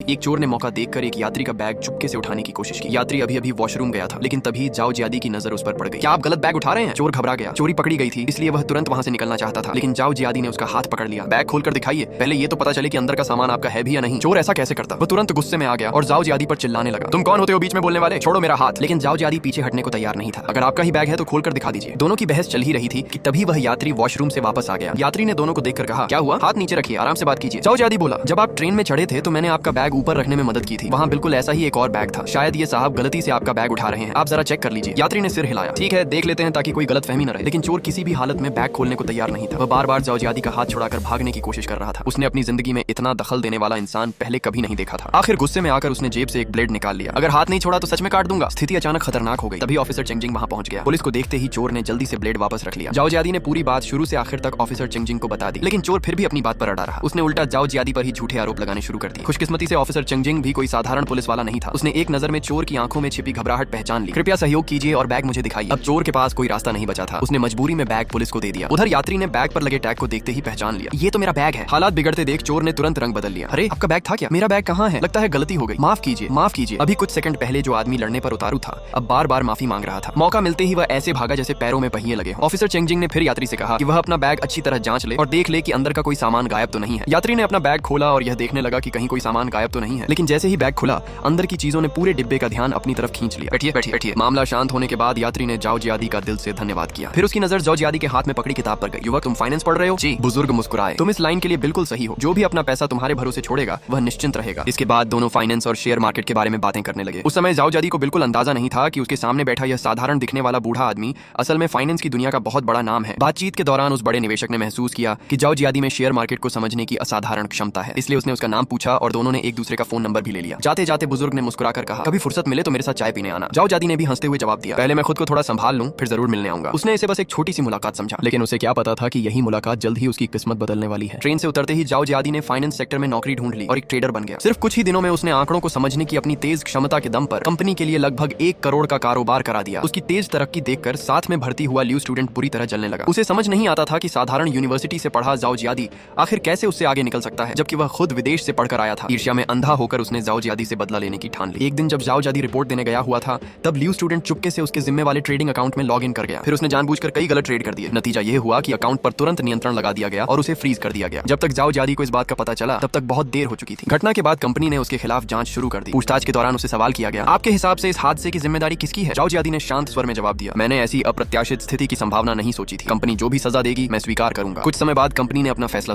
एक चोर ने मौका देखकर एक यात्री का बैग चुपके से उठाने की कोशिश की। यात्री अभी अभी वॉशरूम गया था, लेकिन तभी जाओ जियादी की नजर उस पर पड़ गई। क्या आप गलत बैग उठा रहे हैं? चोर घबरा गया। चोरी पकड़ी गई थी, इसलिए वह तुरंत वहां से निकलना चाहता था, लेकिन जाओ जियादी ने उसका हाथ पकड़ लिया। बैग खोलकर दिखाइए, पहले ये तो पता चले कि अंदर का सामान आपका है भी या नहीं। चोर ऐसा कैसे करता? वह तुरंत गुस्से में आ गया और जाओ जियादी पर चिल्लाने लगा, तुम कौन होते हो बीच में बोलने वाले? छोड़ो मेरा हाथ। लेकिन जाओ जियादी पीछे हटने को तैयार नहीं था। अगर आपका ही बैग है तो खोलकर दिखा दीजिए। दोनों की बहस चल ही रही थी कि तभी वह यात्री वॉशरूम से वापस आ गया। यात्री ने दोनों को देखकर कहा, क्या हुआ? हाथ नीचे रखिए, आराम से बात कीजिए। जाओ जियादी बोला, जब आप ट्रेन में चढ़े थे तो मैंने आपका बैग ऊपर रखने में मदद की थी। वहाँ बिल्कुल ऐसा ही एक और बैग था। शायद ये साहब गलती से आपका बैग उठा रहे हैं, आप जरा चेक कर लीजिए। यात्री ने सिर हिलाया, ठीक है देख लेते हैं ताकि कोई गलतफहमी न रहे। लेकिन चोर किसी भी हालत में बैग खोलने को तैयार नहीं था। वह बार बार जाओ जियादी का हाथ छुड़ाकर भागने की कोशिश कर रहा था। उसने अपनी जिंदगी में इतना दखल देने वाला इंसान पहले कभी नहीं देखा था। आखिर गुस्से में आकर उसने जेब से एक ब्लेड निकाल लिया। अगर हाथ नहीं छोड़ा तो सच में काट दूंगा। स्थिति अचानक खतरनाक हो गई। तभी ऑफिसर चिंगजिंग वहां पहुंच गया। पुलिस को देखते ही चोर ने जल्दी से ब्लेड वापस रख लिया। जाओ जियादी ने पूरी बात शुरू से आखिर तक ऑफिसर चिंगजिंग को बता दी, लेकिन चोर फिर भी अपनी बात पर अड़ा रहा। उसने उल्टा जाओ जियादी पर ही झूठे आरोप लगाने शुरू कर दिए। खुशकिस्मती से ऑफिसर चिंगजिंग भी कोई साधारण पुलिस वाला नहीं था। उसने एक नजर में चोर की आंखों में छिपी घबराहट पहचान ली। कृपया सहयोग कीजिए और बैग मुझे दिखाइए। अब चोर के पास कोई रास्ता नहीं बचा था। उसने मजबूरी में बैग पुलिस को दे दिया। उधर यात्री ने बैग पर लगे टैग को देखते ही पहचान लिया, ये तो मेरा बैग है। हालात बिगड़ते देख चोर ने तुरंत रंग बदल लिया। अरे आपका बैग था क्या? मेरा बैग कहाँ है? लगता है गलती हो गई, माफ कीजिए माफ कीजिए। अभी कुछ सेकंड पहले जो आदमी लड़ने पर उतारू था, अब बार बार माफी मांग रहा था। मौका मिलते ही वह ऐसे भागा जैसे पैरों में पहिए लगे। ऑफिसर चिंगजिंग ने फिर यात्री से कहा कि वह अपना बैग अच्छी तरह जांच ले और देख ले कि अंदर का कोई सामान गायब तो नहीं है। यात्री ने अपना बैग खोला और यह देखने लगा कि कहीं कोई सामान गायब तो नहीं है, लेकिन जैसे ही बैग खुला अंदर की चीजों ने पूरे डिब्बे का ध्यान अपनी तरफ खींच लिया। बैठिए बैठिए बैठिए। मामला शांत होने के बाद यात्री ने जाओ जियादी का दिल से धन्यवाद किया। फिर उसकी नजर जाओ जियादी के हाथ में पकड़ी किताब पर गई। युवक तुम फाइनेंस पढ़ रहे हो? जी। बुजुर्ग मुस्कुराए, तुम इस लाइन के लिए बिल्कुल सही हो। जो भी अपना पैसा तुम्हारे भरोसे छोड़ेगा वह निश्चिंत रहेगा। इसके बाद दोनों फाइनेंस और शेयर मार्केट के बारे में बातें करने लगे। उस समय जाओ जियादी को बिल्कुल अंदाजा नहीं था कि उसके सामने बैठा यह साधारण दिखने वाला बूढ़ा आदमी असल में फाइनेंस की दुनिया का बहुत बड़ा नाम है। बातचीत के दौरान उस बड़े निवेशक ने महसूस किया कि जाओ जियादी में शेयर मार्केट को समझने की असाधारण क्षमता है, इसलिए उसने उसका नाम पूछा और दोनों ने एक दूसरे का फोन नंबर भी ले लिया। जाते जाते बुजुर्ग ने मुस्कुराकर कहा, कभी फुर्सत मिले तो मेरे साथ चाय पीने आना। जाओ जियादी ने भी हंसते हुए जवाब दिया, पहले मैं खुद को थोड़ा संभाल लूं फिर जरूर मिलने आऊंगा। उसने इसे बस एक छोटी सी मुलाकात समझा, लेकिन उसे क्या पता था कि यही मुलाकात जल्द ही उसकी किस्मत बदलने वाली है। ट्रेन से उतरते ही जाओ जियादी ने फाइनेंस सेक्टर में नौकरी ढूंढ ली और एक ट्रेडर बन गया। सिर्फ कुछ ही दिनों में उसने आंकड़ों को समझने की अपनी तेज क्षमता के दम पर कंपनी के लिए लगभग 1 करोड़ का कारोबार करा दिया। उसकी तेज तरक्की देखकर साथ में भर्ती हुआ ल्यू स्टूडेंट बुरी तरह जलने लगा। उसे समझ नहीं आता था कि साधारण यूनिवर्सिटी से पढ़ा जाओ जियादी आखिर कैसे उससे आगे निकल सकता है, जबकि वह खुद विदेश से पढ़कर आया था। ईर्ष्या में अंधा होकर उसने जाओ जियादी से बदला लेने की ठान ली। एक दिन जब जाओ जियादी रिपोर्ट देने गया हुआ था, तब ल्यू स्टूडेंट चुपके से उसके जिम्मे वाले ट्रेडिंग अकाउंट में लॉग इन कर गया। फिर उसने जानबूझकर कई गलत ट्रेड कर दिए। नतीजा यह हुआ कि अकाउंट पर तुरंत नियंत्रण लगा दिया गया और उसे फ्रीज कर दिया गया। जब तक जाओ जियादी को इस बात का पता चला तब तक बहुत देर हो चुकी थी। घटना के बाद कंपनी ने उसके खिलाफ जांच शुरू कर दी। पूछताछ के दौरान उसे सवाल किया गया, आपके हिसाब से इस हादसे की जिम्मेदारी किसकी है? जाओ जियादी ने शांत स्वर में जवाब दिया, मैंने ऐसी अप्रत्याशित स्थिति की संभावना नहीं सोची थी। कंपनी जो भी सजा देगी मैं स्वीकार करूंगा। कुछ समय बाद कंपनी ने अपना फैसला